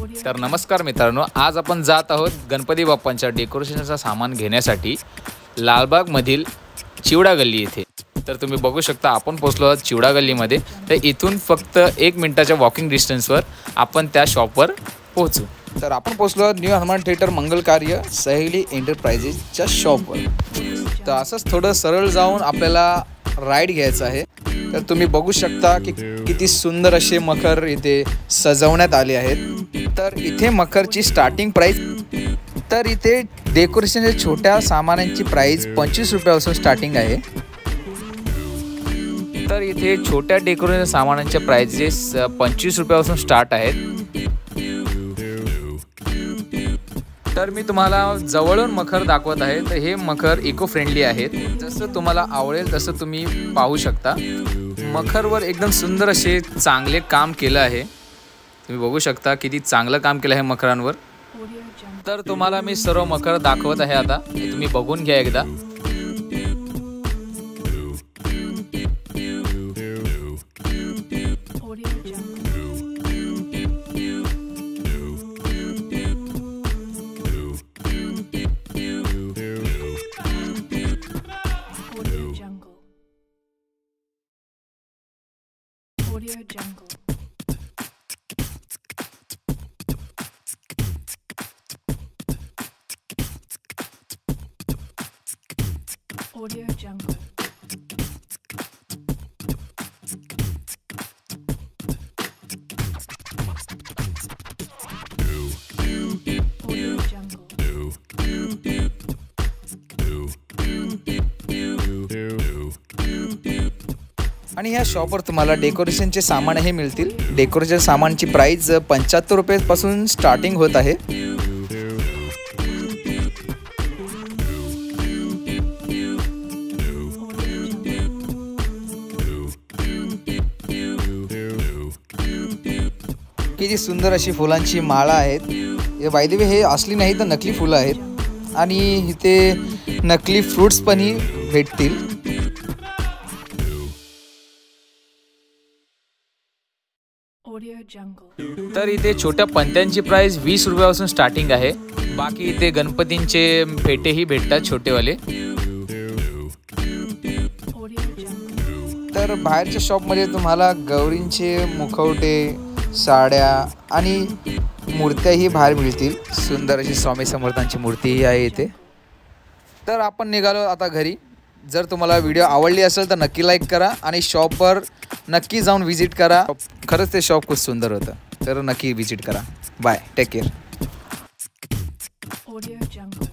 तर नमस्कार मित्रांनो, आज आपण जात आहोत गणपती बाप्पांच्या डेकोरेशनचा सामान घेण्यासाठी लालबागमधील चिवडा गल्ली येथे। तर तुम्ही बघू शकता आपण पोहोचलो आहोत चिवडा गल्लीमध्ये। तर इथून फक्त 1 मिनिटाच्या वॉकिंग डिस्टन्सवर आपण त्या शॉपवर पोहोचू। तर आपण पोहोचलो आहोत न्यू हनुमान थिएटर मंगल कार्य सहेली एंटरप्राइजेसच्या शॉपवर। तर असंच थोडं सरळ जाऊन आपल्याला राईड घ्यायचं आहे। तर तुम्ही बघू शकता की किती सुंदर असे मखर इथे सजवण्यात आले आहेत। तर इथे मखरची स्टार्टिंग प्राइस, तर इथे डेकोरेशनच्या छोट्या सामानांची प्राइस 25 रुपयापासून स्टार्टिंग आहे। तर इथे छोट्या डेकोरेशन सामानांच्या प्राइसेस 25 रुपयापासून स्टार्ट आहेत। तर मी तुम्हाला जवळून मखर दाखवत आहे। तर हे मखर इको फ्रेंडली आहेत, जसं तुम्हाला आवडेल तसं तुम्ही पाहू शकता। मखरवर एकदम सुंदर असे चांगले काम केलं आहे। तुम्ही बघू शकता किती चांगलं काम केलं आहे मखरांवर। तर तुम्हाला मी सर्व मखर दाखवत आहे, आता तुम्ही बघून घ्या एकदा। Audio Jungle. Audio Jungle. Audio Jungle. आणि ह्या शॉपवर तुम्हाला डेकोरेशनचे सामानही मिळतील। डेकोरेशन सामानची प्राइस 75 रुपयापासून स्टार्टिंग होत आहे। किती सुंदर अशी फुलांची माळा आहेत। हे बाय द वे हे असली नाही तर नकली फुलं आहेत। आणि इथे नकली फ्रूट्स पण ही भेटतील। Audio Jungle. तर इथे छोट्या पंत्यांची प्राइस 20 रुपयापासून स्टार्टिंग आहे। बाकी इथे गणपतींचे फेटेही भेटतात छोटेवाले। Audio Jungle. तर बाहेरच्या शॉपमध्ये तुम्हाला गौरींचे मुखवटे, साड्या आणि मूर्त्याही बाहेर मिळतील। सुंदर अशी स्वामी समर्थांची मूर्तीही आहे इथे। तर आपण निघालो आता घरी। जर तुम्हाला व्हिडिओ आवडली असेल तर नक्की लाईक करा आणि शॉपवर नक्की जाऊन व्हिजिट करा। खरंच ते शॉप खूप सुंदर होतं, तर नक्की व्हिजिट करा। Bye, take care. Audio Jungle.